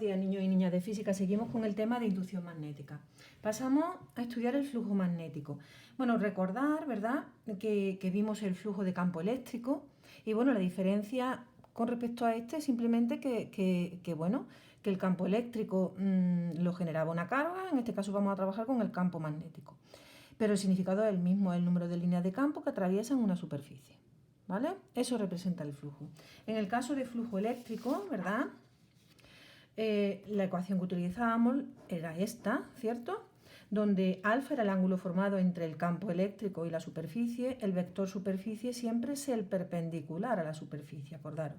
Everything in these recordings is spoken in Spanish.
días, niños y niñas de física. Seguimos con el tema de inducción magnética. Pasamos a estudiar el flujo magnético. Bueno, recordar, ¿verdad?, que vimos el flujo de campo eléctrico y, bueno, la diferencia con respecto a este es simplemente que el campo eléctrico lo generaba una carga. En este caso vamos a trabajar con el campo magnético. Pero el significado es el mismo, el número de líneas de campo que atraviesan una superficie, ¿vale? Eso representa el flujo. En el caso de flujo eléctrico, ¿verdad?, la ecuación que utilizábamos era esta, ¿cierto?, donde alfa era el ángulo formado entre el campo eléctrico y la superficie. El vector superficie siempre es el perpendicular a la superficie, acordaros.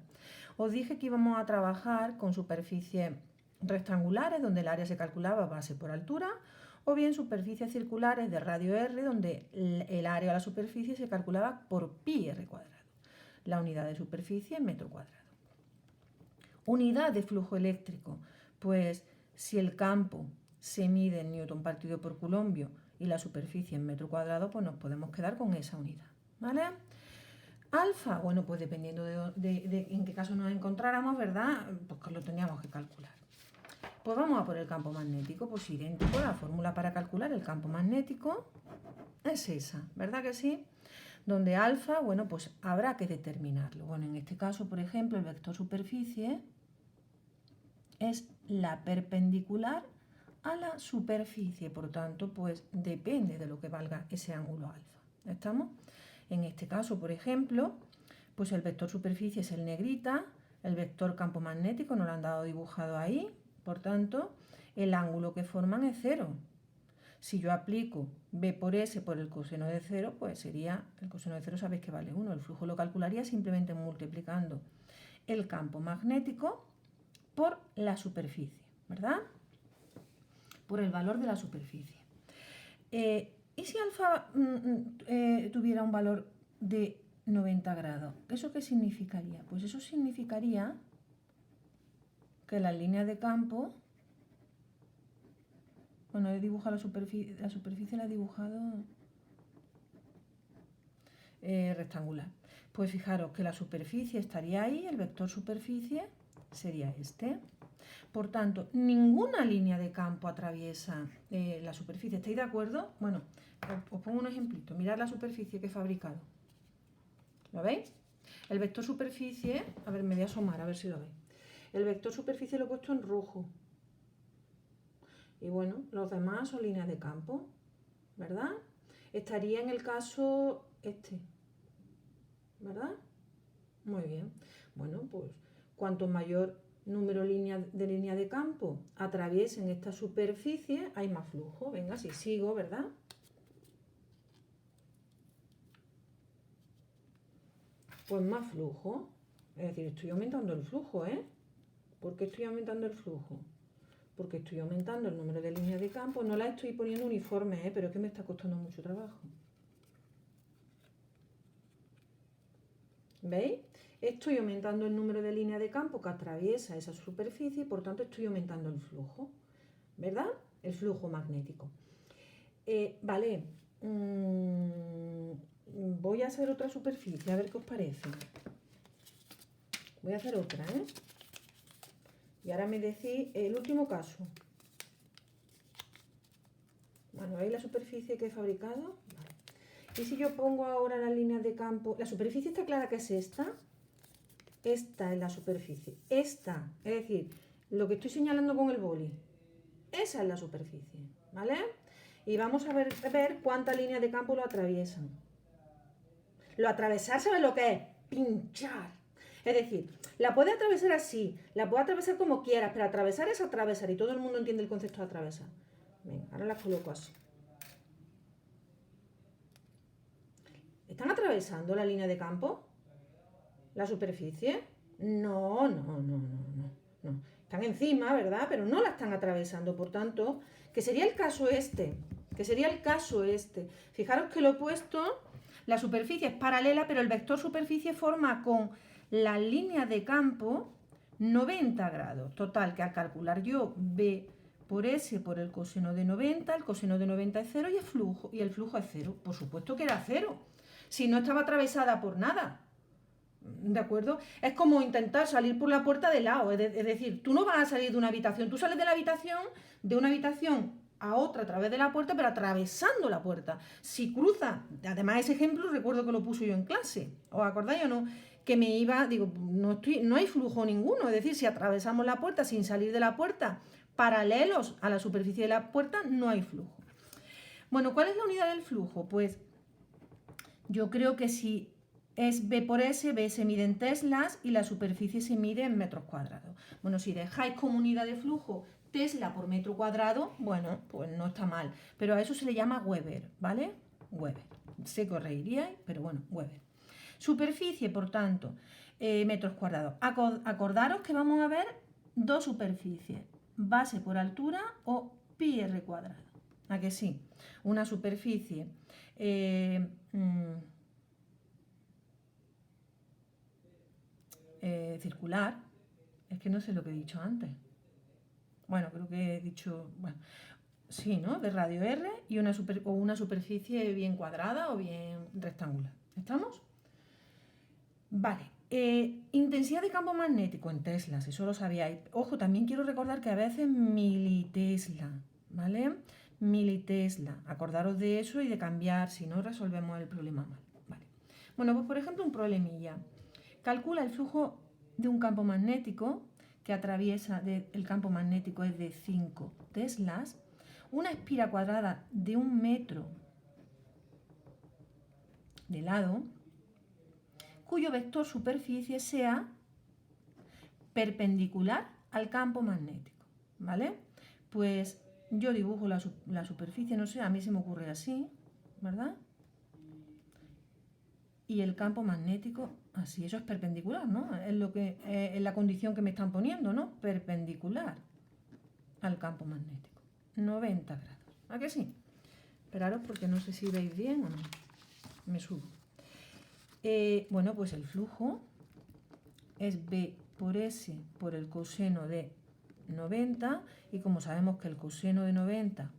Os dije que íbamos a trabajar con superficies rectangulares, donde el área se calculaba base por altura, o bien superficies circulares de radio r, donde el área de la superficie se calculaba por pi r cuadrado. La unidad de superficie es metro cuadrado. Unidad de flujo eléctrico, pues si el campo se mide en newton partido por coulombio y la superficie en metro cuadrado, pues nos podemos quedar con esa unidad, ¿vale? Alfa, bueno, pues dependiendo de en qué caso nos encontráramos, ¿verdad?, pues lo teníamos que calcular. Pues vamos a por el campo magnético, pues idéntico, la fórmula para calcular el campo magnético es esa, ¿verdad que sí? Donde alfa, bueno, pues habrá que determinarlo. Bueno, en este caso, por ejemplo, el vector superficie es la perpendicular a la superficie, por tanto, pues depende de lo que valga ese ángulo alfa. ¿Estamos? En este caso, por ejemplo, pues el vector superficie es el negrita, el vector campo magnético nos lo han dado dibujado ahí, por tanto, el ángulo que forman es 0. Si yo aplico b por s por el coseno de 0, pues sería, el coseno de 0 sabéis que vale 1. El flujo lo calcularía simplemente multiplicando el campo magnético por la superficie, ¿verdad?, por el valor de la superficie. ¿Y si alfa tuviera un valor de 90 grados? ¿Eso qué significaría? Pues eso significaría que las líneas de campo, bueno, he dibujado la superficie la he dibujado rectangular. Pues fijaros que la superficie estaría ahí, el vector superficie sería este. Por tanto, ninguna línea de campo atraviesa la superficie. ¿Estáis de acuerdo? Bueno, os pongo un ejemplito. Mirad la superficie que he fabricado. ¿Lo veis? El vector superficie, a ver, me voy a asomar a ver si lo veis. El vector superficie lo he puesto en rojo. Y bueno, los demás son líneas de campo, ¿verdad? Estaría en el caso este, ¿verdad? Muy bien. Bueno, pues cuanto mayor número de líneas de campo atraviesen esta superficie, hay más flujo. Venga, si sigo, ¿verdad? Pues más flujo. Es decir, estoy aumentando el flujo, ¿eh? ¿Por qué estoy aumentando el flujo? Porque estoy aumentando el número de líneas de campo. No la estoy poniendo uniforme, pero es que me está costando mucho trabajo. ¿Veis? Estoy aumentando el número de líneas de campo que atraviesa esa superficie y por tanto estoy aumentando el flujo, ¿verdad? El flujo magnético. Vale, voy a hacer otra superficie, a ver qué os parece. Voy a hacer otra, ¿eh? Y ahora me decís el último caso. Bueno, ¿veis la superficie que he fabricado? Vale. Y si yo pongo ahora las líneas de campo, la superficie está clara que es esta. Esta es la superficie. Esta, es decir, lo que estoy señalando con el boli. Esa es la superficie, ¿vale? Y vamos a ver cuántas líneas de campo lo atraviesan. Lo atravesar, ¿sabes lo que es? Pinchar. Es decir, la puede atravesar así, la puede atravesar como quieras, pero atravesar es atravesar y todo el mundo entiende el concepto de atravesar. Venga, ahora las coloco así. ¿Están atravesando la línea de campo? ¿La superficie? No. Están encima, ¿verdad? Pero no la están atravesando, por tanto, que sería el caso este. Fijaros que lo he puesto, la superficie es paralela, pero el vector superficie forma con la línea de campo 90 grados. Total, que al calcular yo B por S por el coseno de 90, el coseno de 90 es 0 y el flujo es 0. Por supuesto que era 0, si no estaba atravesada por nada. ¿De acuerdo? Es como intentar salir por la puerta de lado, es decir, tú no vas a salir de una habitación, tú sales de la habitación, de una habitación a otra a través de la puerta, pero atravesando la puerta. Si cruzas, además ese ejemplo recuerdo que lo puso yo en clase, ¿os acordáis o no? Que me iba, digo, no hay flujo ninguno, es decir, si atravesamos la puerta sin salir de la puerta, paralelos a la superficie de la puerta, no hay flujo. Bueno, ¿cuál es la unidad del flujo? Pues yo creo que si es B por S, B se mide en teslas y la superficie se mide en metros cuadrados. Bueno, si dejáis como unidad de flujo tesla por metro cuadrado, bueno, pues no está mal. Pero a eso se le llama Weber, ¿vale? Weber. Sé que os reiríais, pero bueno, Weber. Superficie, por tanto, metros cuadrados. Acordaros que vamos a ver dos superficies, base por altura o pi r cuadrado. ¿A que sí? Una superficie circular, es que no sé lo que he dicho antes. Bueno, creo que he dicho, bueno, sí, ¿no? De radio R y una superficie bien cuadrada o bien rectangular. ¿Estamos? Vale. Intensidad de campo magnético en teslas, eso lo sabíais. Ojo, también quiero recordar que a veces militesla, ¿vale? Militesla. Acordaros de eso y de cambiar, si no resolvemos el problema mal. Vale. Bueno, pues por ejemplo un problemilla. Calcula el flujo de un campo magnético que atraviesa el campo magnético es de 5 teslas, una espira cuadrada de 1 metro de lado, cuyo vector superficie sea perpendicular al campo magnético, ¿vale? Pues yo dibujo la superficie, no sé, a mí se me ocurre así, ¿verdad? Y el campo magnético así, eso es perpendicular, ¿no? Es lo que es la condición que me están poniendo, ¿no? Perpendicular al campo magnético. 90 grados. ¿A que sí? Esperaros porque no sé si veis bien o no. Me subo. Bueno, pues el flujo es B por S por el coseno de 90 y como sabemos que el coseno de 90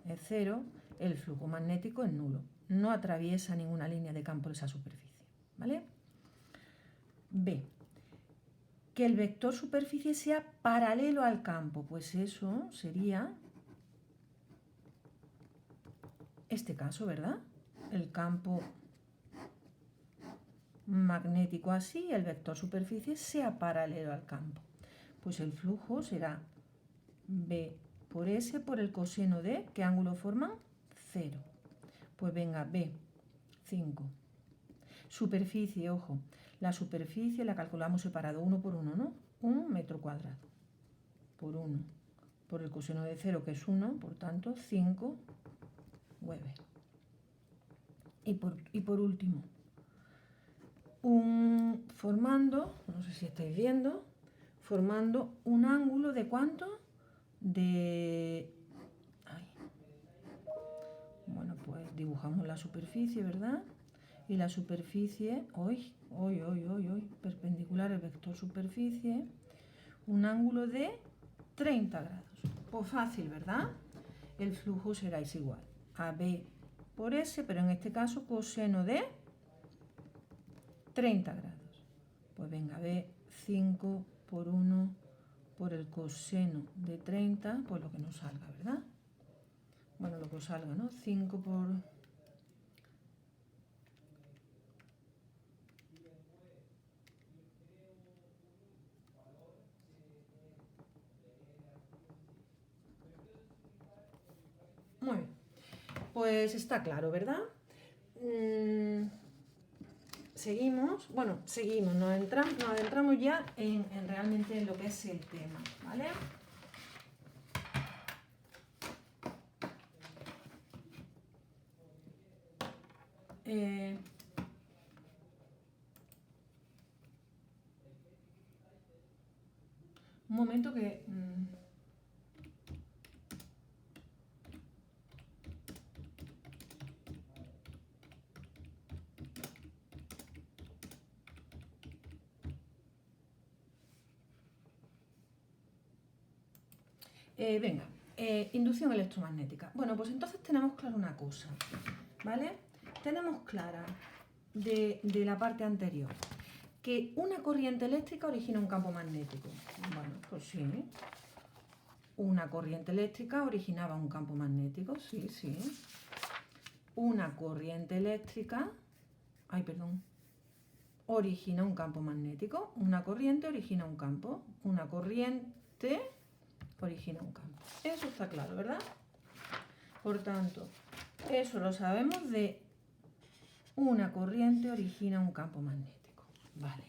es 0, el flujo magnético es nulo. No atraviesa ninguna línea de campo esa superficie, ¿vale? B. Que el vector superficie sea paralelo al campo, pues eso sería este caso, ¿verdad? El campo magnético así y el vector superficie sea paralelo al campo. Pues el flujo será B por S por el coseno de, ¿qué ángulo forman? 0. Pues venga, B, 5. Superficie, ojo, la superficie la calculamos separado 1 por 1, ¿no? 1 metro cuadrado por 1 por el coseno de 0, que es 1, por tanto 5 Weber. Y por último, formando, no sé si estáis viendo, formando un ángulo de ¿cuánto? De... Ay. Bueno, pues dibujamos la superficie, ¿verdad? Y la superficie, hoy, perpendicular al vector superficie, un ángulo de 30 grados. Pues fácil, ¿verdad? El flujo será igual a B por S, pero en este caso coseno de 30 grados. Pues venga, B 5 por 1 por el coseno de 30, pues lo que nos salga, ¿verdad? Bueno, lo que os salga, ¿no? 5 por... Muy bien. Pues está claro, ¿verdad? Seguimos, bueno, seguimos, nos adentramos ya en realmente en lo que es el tema, ¿vale? Un momento que... venga, inducción electromagnética. Bueno, pues entonces tenemos clara una cosa, ¿vale? Tenemos clara de la parte anterior que una corriente eléctrica origina un campo magnético. Bueno, pues sí. Una corriente eléctrica originaba un campo magnético, sí, sí. Una corriente eléctrica, origina un campo magnético. Una corriente origina un campo. Una corriente origina un campo. Eso está claro, ¿verdad? Por tanto, eso lo sabemos de una corriente origina un campo magnético. Vale.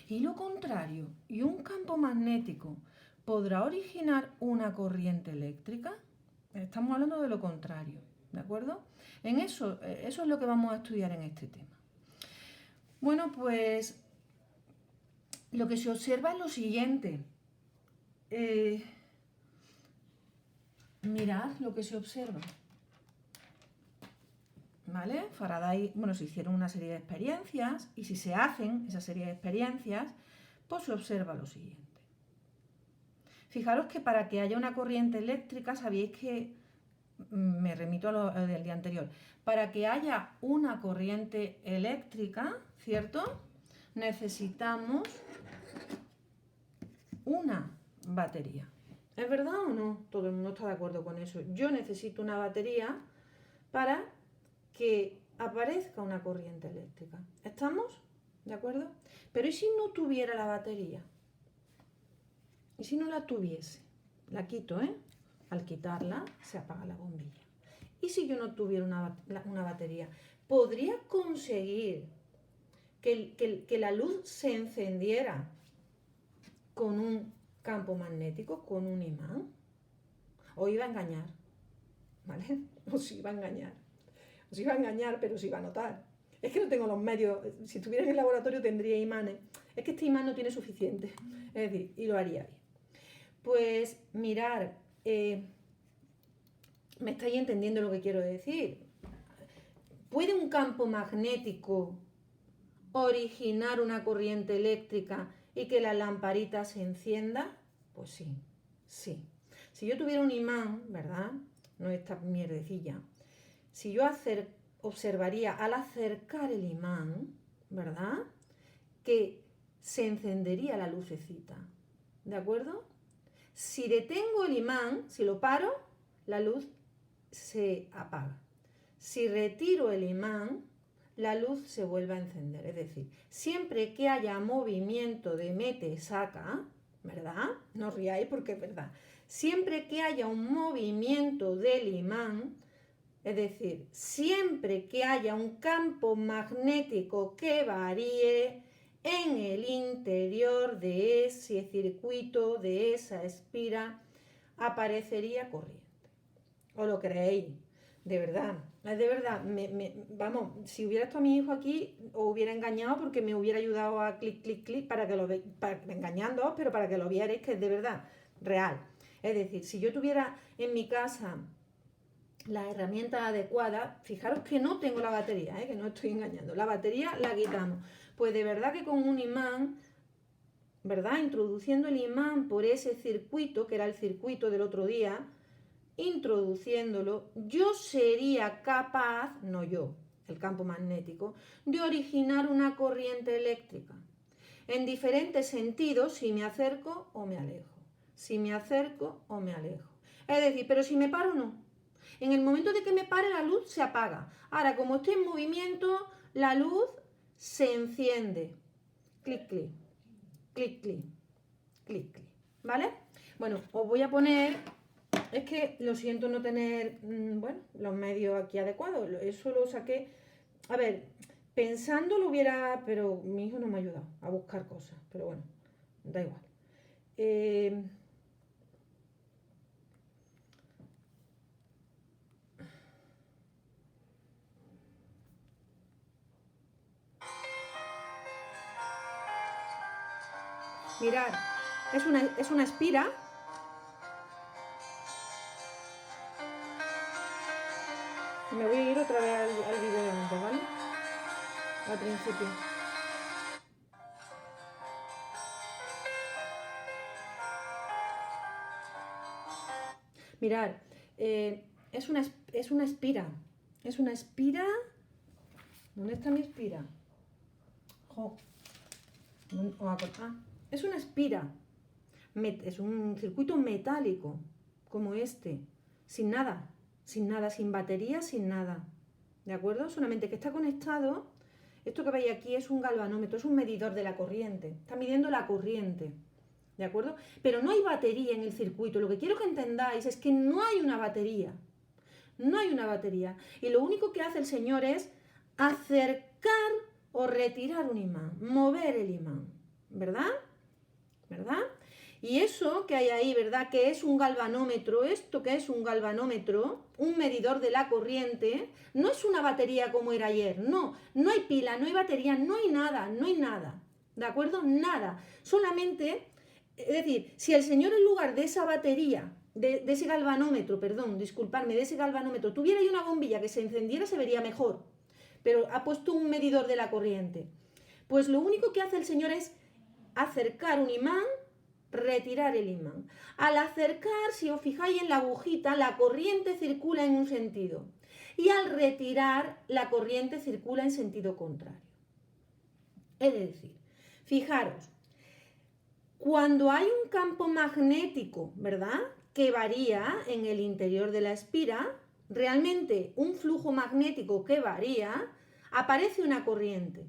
Y lo contrario, ¿y un campo magnético podrá originar una corriente eléctrica? Estamos hablando de lo contrario, ¿de acuerdo? Eso es lo que vamos a estudiar en este tema. Bueno, pues lo que se observa es lo siguiente. Mirad lo que se observa. ¿Vale? Faraday, se hicieron una serie de experiencias y si se hacen esa serie de experiencias, pues se observa lo siguiente. Fijaros que para que haya una corriente eléctrica, sabéis que, me remito a lo del día anterior, para que haya una corriente eléctrica, ¿cierto? Necesitamos una batería. ¿Es verdad o no? Todo el mundo está de acuerdo con eso. Yo necesito una batería para que aparezca una corriente eléctrica. ¿Estamos? ¿De acuerdo? Pero ¿y si no tuviera la batería? ¿Y si no la tuviese? La quito, ¿eh? Al quitarla se apaga la bombilla. ¿Y si yo no tuviera una batería? ¿Podría conseguir que la luz se encendiera con un campo magnético, con un imán? ¿O iba a engañar? ¿Vale? Os iba a engañar. Os iba a engañar, pero os iba a notar. Es que no tengo los medios. Si estuviera en el laboratorio tendría imanes. Es que este imán no tiene suficiente. Es decir, y lo haríais. Pues mirar, ¿me estáis entendiendo lo que quiero decir? ¿Puede un campo magnético originar una corriente eléctrica y que la lamparita se encienda? Pues sí, sí. Si yo tuviera un imán, ¿verdad? No esta mierdecilla. Si yo observaría al acercar el imán, ¿verdad? Que se encendería la lucecita. ¿De acuerdo? Si detengo el imán, si lo paro, la luz se apaga. Si retiro el imán, la luz se vuelve a encender. Es decir, siempre que haya movimiento de mete-saca, ¿verdad? No os riáis porque es verdad. Siempre que haya un movimiento del imán, es decir, siempre que haya un campo magnético que varíe en el interior de ese circuito, de esa espira, aparecería corriente. ¿O lo creéis? De verdad, es de verdad. Vamos, si hubiera estado mi hijo aquí, os hubiera engañado porque me hubiera ayudado a clic, clic, clic para que lo veáis, engañándoos, pero para que lo vierais que es de verdad, real. Es decir, si yo tuviera en mi casa la herramienta adecuada, fijaros que no tengo la batería, que no estoy engañando. La batería la quitamos. Pues de verdad que con un imán, ¿verdad? Introduciendo el imán por ese circuito, que era el circuito del otro día, introduciéndolo, yo sería capaz, no yo, el campo magnético, de originar una corriente eléctrica. En diferentes sentidos, si me acerco o me alejo. Si me acerco o me alejo. Es decir, pero si me paro, no. En el momento de que me pare, la luz se apaga. Ahora, como estoy en movimiento, la luz se enciende. Clic, clic, clic, clic, clic, clic. ¿Vale? Bueno, os voy a poner... Es que lo siento no tener, los medios aquí adecuados. Eso lo saqué... A ver, pensando lo hubiera... Pero mi hijo no me ha ayudado a buscar cosas. Pero bueno, da igual. Mirad, es una espira. Me voy a ir otra vez al vídeo de antes, ¿vale? Al principio. Mirad, es una espira. Es una espira. ¿Dónde está mi espira? Jo. Es una espira, es un circuito metálico, como este, sin nada, sin batería, sin nada, ¿de acuerdo? Solamente que está conectado, esto que veis aquí es un galvanómetro, es un medidor de la corriente, está midiendo la corriente, ¿de acuerdo? Pero no hay batería en el circuito, lo que quiero que entendáis es que no hay una batería, no hay una batería, y lo único que hace el señor es acercar o retirar un imán, mover el imán, ¿verdad? ¿Verdad? Y eso que hay ahí, ¿verdad? Que es un galvanómetro, esto que es un galvanómetro, un medidor de la corriente, no es una batería como era ayer, no, no hay pila, no hay batería, no hay nada, no hay nada, ¿de acuerdo? Nada, solamente, es decir, si el señor en lugar de esa batería, de ese galvanómetro, perdón, disculparme, de ese galvanómetro, tuviera ahí una bombilla que se encendiera, se vería mejor, pero ha puesto un medidor de la corriente. Pues lo único que hace el señor es acercar un imán, retirar el imán. Al acercar, si os fijáis en la agujita, la corriente circula en un sentido. Y al retirar, la corriente circula en sentido contrario. Es decir, fijaros, cuando hay un campo magnético, ¿verdad?, que varía en el interior de la espira, realmente un flujo magnético que varía, aparece una corriente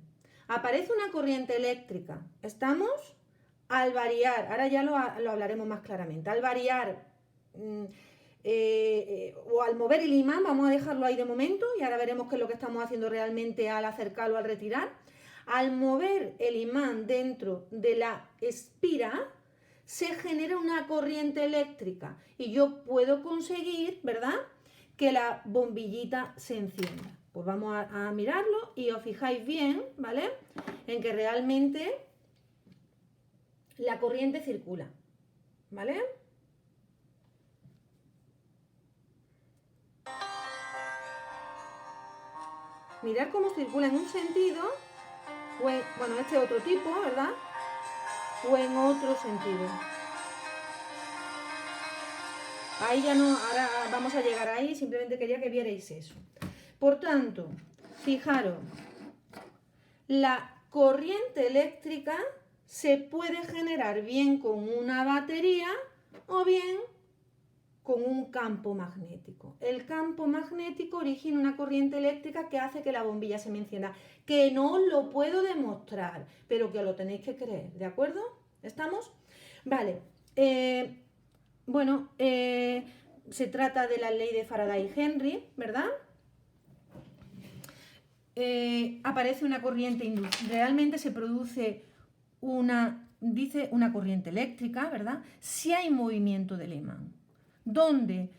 eléctrica. ¿Estamos? Al variar, ahora ya lo hablaremos más claramente, al variar o al mover el imán, vamos a dejarlo ahí de momento y ahora veremos qué es lo que estamos haciendo realmente al acercarlo, al retirar. Al mover el imán dentro de la espira, se genera una corriente eléctrica y yo puedo conseguir, ¿verdad?, que la bombillita se encienda. Pues vamos a mirarlo y os fijáis bien, ¿vale?, en que realmente la corriente circula, ¿vale? Mirad cómo circula en un sentido, bueno, este otro tipo, ¿verdad?, o en otro sentido. Ahí ya no, ahora vamos a llegar ahí, simplemente quería que vierais eso. Por tanto, fijaros, la corriente eléctrica se puede generar bien con una batería o bien con un campo magnético. El campo magnético origina una corriente eléctrica que hace que la bombilla se me encienda. Que no os lo puedo demostrar, pero que lo tenéis que creer, ¿de acuerdo? ¿Estamos? Vale. Bueno, se trata de la ley de Faraday-Henry, ¿verdad? Aparece una corriente inducida. Realmente se produce una corriente eléctrica, ¿verdad?, si hay movimiento del imán. ¿Dónde?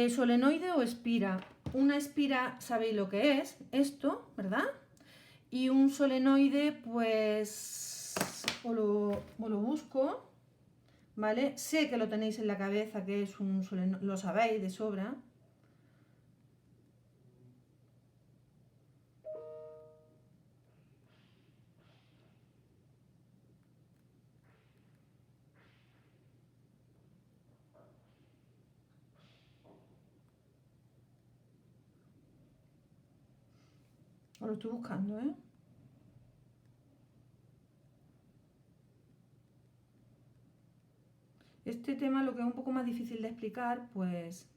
Solenoide o espira. Una espira, ¿sabéis lo que es? Esto, ¿verdad? Y un solenoide, pues, os lo busco, ¿vale? Sé que lo tenéis en la cabeza, que es un solenoide, lo sabéis de sobra. Os lo estoy buscando, ¿eh? Este tema lo que es un poco más difícil de explicar, pues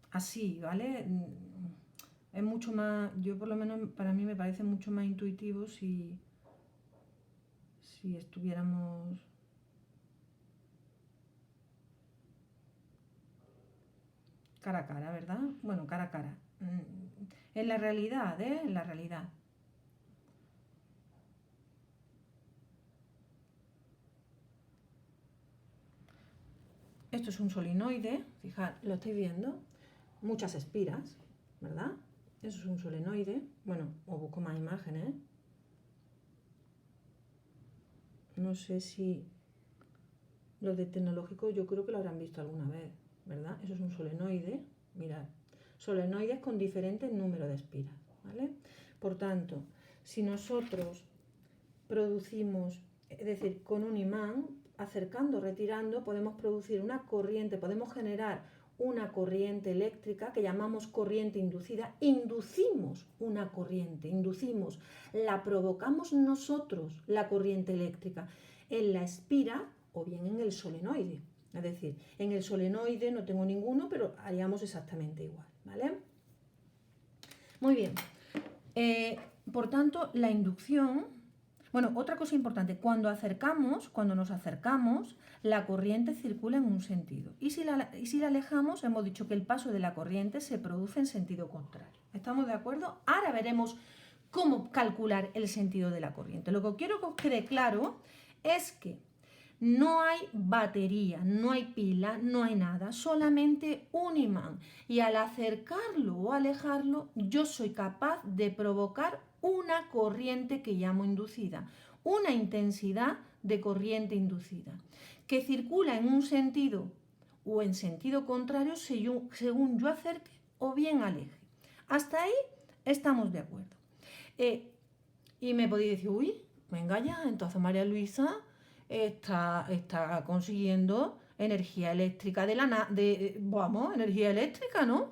así, ¿vale? Es mucho más, yo por lo menos para mí me parece mucho más intuitivo si estuviéramos cara a cara, ¿verdad? Bueno, cara a cara. En la realidad, ¿eh? En la realidad. Esto es un solenoide, fijad, lo estáis viendo, muchas espiras, ¿verdad? Eso es un solenoide. Bueno, os busco más imágenes. No sé si los de tecnológico yo creo que lo habrán visto alguna vez, ¿verdad? Eso es un solenoide, mirad, solenoides con diferentes números de espiras, ¿vale? Por tanto, si nosotros producimos, es decir, con un imán, acercando, retirando, podemos producir una corriente, podemos generar una corriente eléctrica que llamamos corriente inducida, inducimos una corriente, la provocamos nosotros, la corriente eléctrica, en la espira o bien en el solenoide. Es decir, en el solenoide no tengo ninguno, pero haríamos exactamente igual, ¿vale? Muy bien. Por tanto, la inducción... Bueno, otra cosa importante, cuando nos acercamos, la corriente circula en un sentido. Y si la alejamos, hemos dicho que el paso de la corriente se produce en sentido contrario. ¿Estamos de acuerdo? Ahora veremos cómo calcular el sentido de la corriente. Lo que quiero que os quede claro es que no hay batería, no hay pila, no hay nada, solamente un imán. Y al acercarlo o alejarlo, yo soy capaz de provocar una corriente que llamo inducida, una intensidad de corriente inducida, que circula en un sentido o en sentido contrario según yo acerque o bien aleje. Hasta ahí estamos de acuerdo. Y me podéis decir, uy, venga ya, entonces María Luisa está consiguiendo energía eléctrica energía eléctrica, ¿no?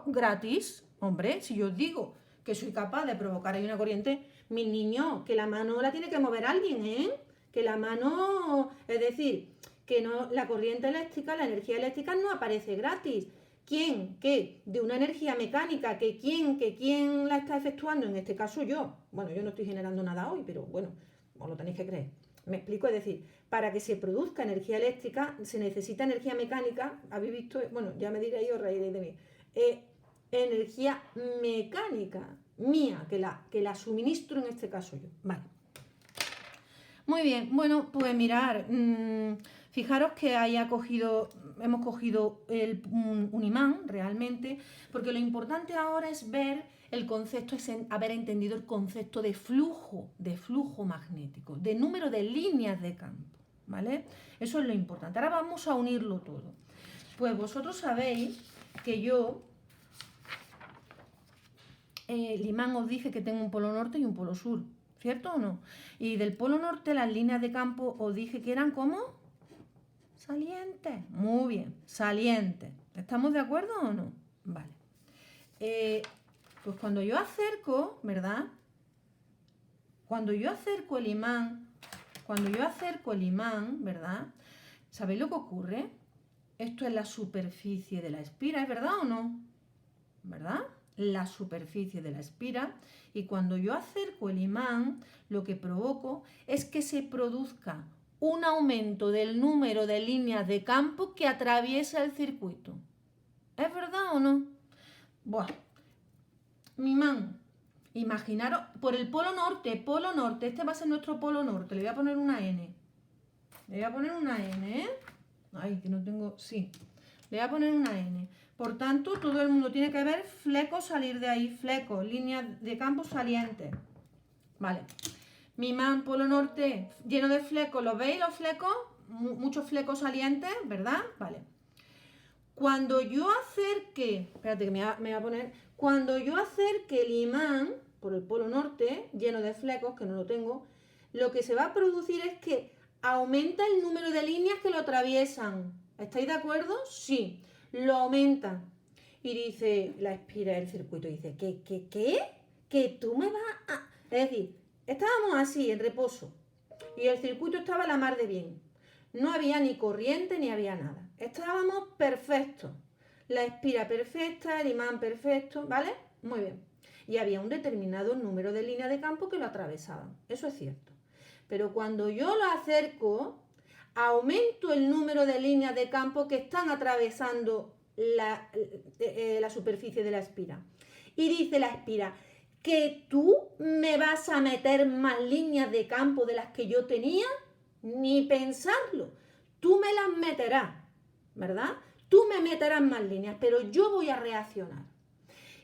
Gratis. Hombre, si yo os digo que soy capaz de provocar ahí una corriente, mis niños, que la mano la tiene que mover alguien, ¿eh? Que la mano, es decir, que no, la corriente eléctrica, la energía eléctrica no aparece gratis. ¿Quién? ¿Qué? De una energía mecánica, que quién la está efectuando, en este caso yo. Bueno, yo no estoy generando nada hoy, pero bueno, os lo tenéis que creer. Me explico, es decir, para que se produzca energía eléctrica se necesita energía mecánica, habéis visto, bueno, ya me diréis, os reiréis de mí, energía mecánica mía, que la suministro en este caso yo. Vale. Muy bien, bueno, pues mirar, fijaros que hemos cogido un imán realmente, porque lo importante ahora es ver el concepto, es haber entendido el concepto de flujo magnético, de número de líneas de campo, ¿vale? Eso es lo importante. Ahora vamos a unirlo todo. Pues vosotros sabéis que el imán os dije que tengo un polo norte y un polo sur, ¿cierto o no? Y del polo norte las líneas de campo os dije que eran ¿cómo? Salientes. Muy bien, salientes. ¿Estamos de acuerdo o no? Vale. Pues cuando yo acerco, ¿verdad? Cuando yo acerco el imán, ¿verdad? ¿Sabéis lo que ocurre? Esto es la superficie de la espira, ¿es verdad o no? ¿Verdad? La superficie de la espira, y cuando yo acerco el imán, lo que provoco es que se produzca un aumento del número de líneas de campo que atraviesa el circuito. ¿Es verdad o no? Bueno, mi imán, imaginaros, por el polo norte, este va a ser nuestro polo norte, le voy a poner una N. Ay, que no tengo, sí, le voy a poner una N. Por tanto, todo el mundo tiene que ver flecos salir de ahí, flecos, líneas de campo salientes. Vale. Mi imán polo norte lleno de flecos, ¿los veis los flecos? Muchos flecos salientes, ¿verdad? Vale. Cuando yo acerque, espérate que me voy a poner, cuando yo acerque el imán por el polo norte, lleno de flecos, que no lo tengo, lo que se va a producir es que aumenta el número de líneas que lo atraviesan. ¿Estáis de acuerdo? Sí. Lo aumenta. Y dice, la espira del circuito, dice, ¿qué? ¿Que tú me vas a...? Es decir, estábamos así, en reposo, y el circuito estaba a la mar de bien. No había ni corriente ni había nada. Estábamos perfectos. La espira perfecta, el imán perfecto, ¿vale? Muy bien. Y había un determinado número de líneas de campo que lo atravesaban. Eso es cierto. Pero cuando yo lo acerco, aumento el número de líneas de campo que están atravesando la superficie de la espira. Y dice la espira, ¿que tú me vas a meter más líneas de campo de las que yo tenía? Ni pensarlo. Tú me las meterás, ¿verdad? Tú me meterás más líneas, pero yo voy a reaccionar.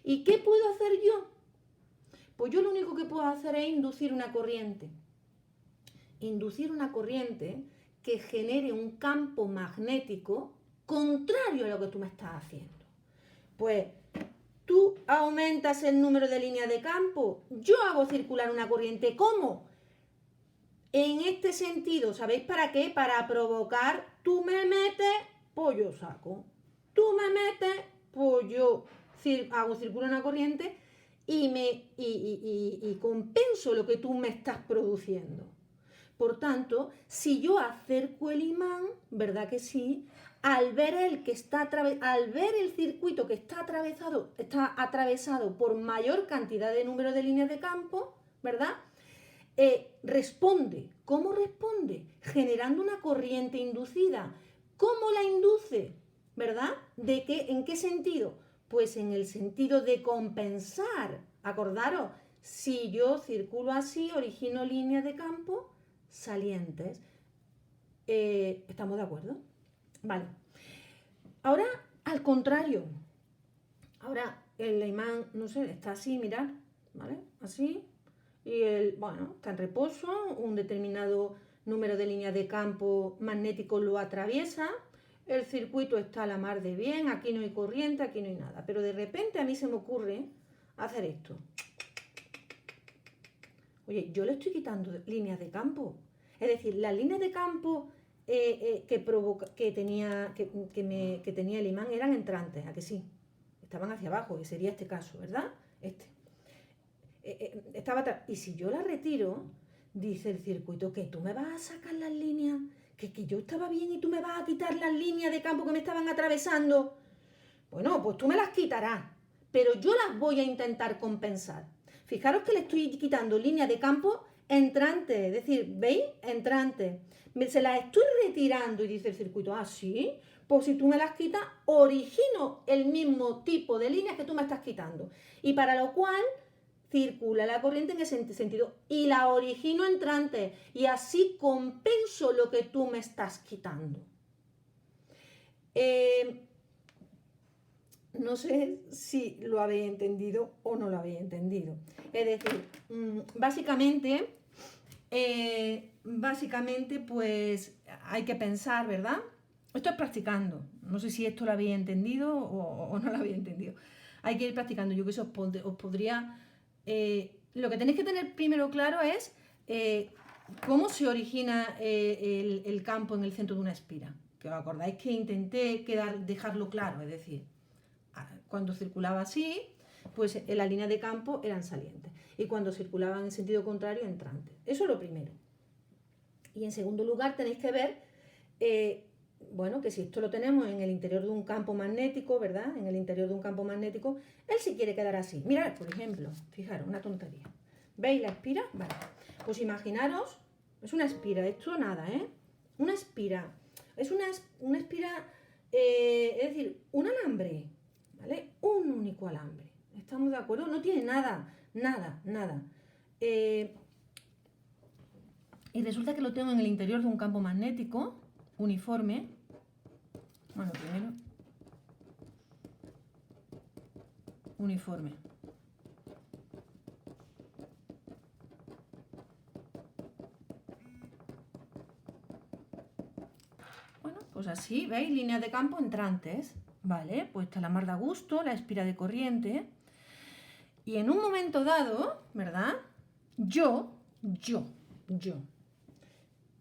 ¿Y qué puedo hacer yo? Pues yo lo único que puedo hacer es inducir una corriente. Inducir una corriente que genere un campo magnético contrario a lo que tú me estás haciendo. Pues tú aumentas el número de líneas de campo, yo hago circular una corriente. ¿Cómo? En este sentido, ¿sabéis para qué? Para provocar, tú me metes, pues yo saco. tú me metes, pues yo hago circular una corriente y compenso lo que tú me estás produciendo. Por tanto, si yo acerco el imán, ¿verdad que sí? Al ver el circuito que está atravesado por mayor cantidad de número de líneas de campo, ¿verdad? Responde. ¿Cómo responde? Generando una corriente inducida. ¿Cómo la induce? ¿Verdad? ¿En qué sentido? Pues en el sentido de compensar. Acordaros, si yo circulo así, origino líneas de campo salientes. ¿Estamos de acuerdo? Vale. Ahora, al contrario. Ahora el imán, no sé, está así, mirad, ¿vale? Así. Y está en reposo, un determinado número de líneas de campo magnético lo atraviesa, el circuito está a la mar de bien, aquí no hay corriente, aquí no hay nada. Pero de repente a mí se me ocurre hacer esto. Oye, yo le estoy quitando líneas de campo. Es decir, las líneas de campo que tenía el imán eran entrantes, ¿a que sí? Estaban hacia abajo, que sería este caso, ¿verdad? Y si yo la retiro, dice el circuito, que tú me vas a sacar las líneas, que yo estaba bien y tú me vas a quitar las líneas de campo que me estaban atravesando. Bueno, pues tú me las quitarás, pero yo las voy a intentar compensar. Fijaros que le estoy quitando líneas de campo entrantes, es decir, ¿veis? Entrantes. Se las estoy retirando y dice el circuito, ah, sí, pues si tú me las quitas, origino el mismo tipo de líneas que tú me estás quitando. Y para lo cual circula la corriente en ese sentido y la origino entrante y así compenso lo que tú me estás quitando. No sé si lo habéis entendido o no lo habéis entendido. Es decir, básicamente, pues hay que pensar, ¿verdad? Esto es practicando. No sé si esto lo habéis entendido o no lo habéis entendido. Hay que ir practicando. Yo que os podría... lo que tenéis que tener primero claro es cómo se origina el campo en el centro de una espira. Que os acordáis que intenté dejarlo claro, es decir, cuando circulaba así, pues en la línea de campo eran salientes. Y cuando circulaban en sentido contrario, entrantes. Eso es lo primero. Y en segundo lugar tenéis que ver, que si esto lo tenemos en el interior de un campo magnético, ¿verdad? En el interior de un campo magnético, él sí quiere quedar así. Mirad, por ejemplo, fijaros, una tontería. ¿Veis la espira? Vale. Pues imaginaros, es una espira, esto nada, ¿eh? Una espira. Es una espira, es decir, un alambre, ¿vale? Un único alambre. ¿Estamos de acuerdo? No tiene nada. Y resulta que lo tengo en el interior de un campo magnético uniforme. Bueno, primero, uniforme. Bueno, pues así, ¿veis? Líneas de campo entrantes. Vale, pues está la mar da gusto, la espira de corriente. Y en un momento dado, ¿verdad? Yo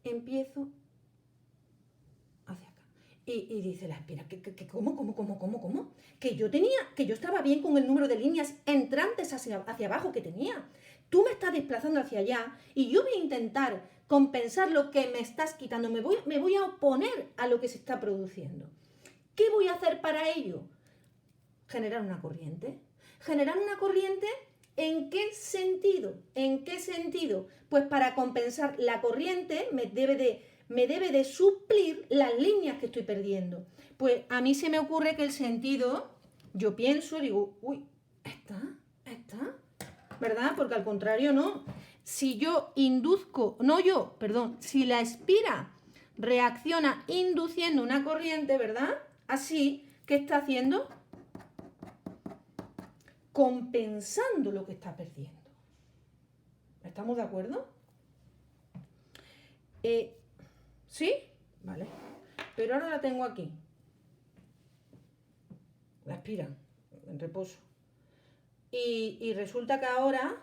empiezo hacia acá. Y dice la espira, ¿cómo? Que yo estaba bien con el número de líneas entrantes hacia abajo que tenía. Tú me estás desplazando hacia allá y yo voy a intentar compensar lo que me estás quitando. Me voy a oponer a lo que se está produciendo. ¿Qué voy a hacer para ello? Generar una corriente. ¿Generar una corriente en qué sentido? ¿En qué sentido? Pues para compensar la corriente me debe de suplir las líneas que estoy perdiendo. Pues a mí se me ocurre que el sentido, yo pienso, digo, uy, esta, ¿verdad? Porque al contrario no. Si yo induzco, si la espira reacciona induciendo una corriente, ¿verdad? Así, ¿qué está haciendo? Compensando lo que está perdiendo. ¿Estamos de acuerdo? ¿Sí? Vale. Pero ahora la tengo aquí. La espira, en reposo. Y resulta que ahora,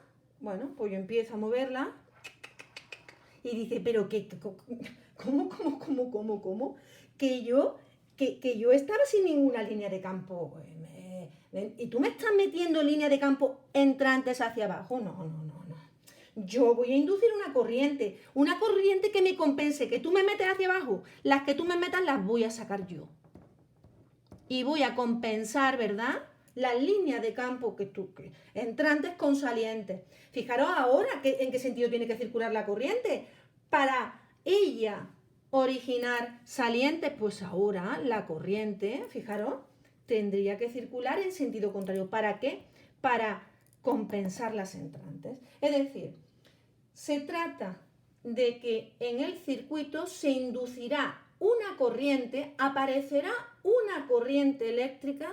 pues yo empiezo a moverla y dice, pero ¿cómo? Que que yo estaba sin ninguna línea de campo. Y tú me estás metiendo línea de campo entrantes hacia abajo. No, no, no, no. Yo voy a inducir una corriente que me compense, que tú me metes hacia abajo. Las que tú me metas las voy a sacar yo. Y voy a compensar, ¿verdad?, las líneas de campo entrantes con salientes. Fijaros ahora en qué sentido tiene que circular la corriente. Para ella originar salientes, pues ahora la corriente, fijaros, tendría que circular en sentido contrario. ¿Para qué? Para compensar las entrantes. Es decir, se trata de que en el circuito se inducirá una corriente, aparecerá una corriente eléctrica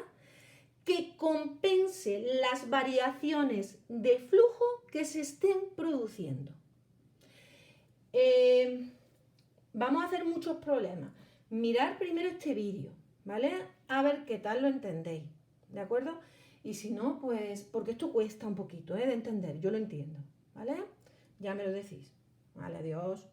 que compense las variaciones de flujo que se estén produciendo. Vamos a hacer muchos problemas. Mirad primero este vídeo, ¿vale? A ver qué tal lo entendéis, ¿de acuerdo? Y si no, pues, porque esto cuesta un poquito, de entender, yo lo entiendo, ¿vale? Ya me lo decís. Vale, adiós.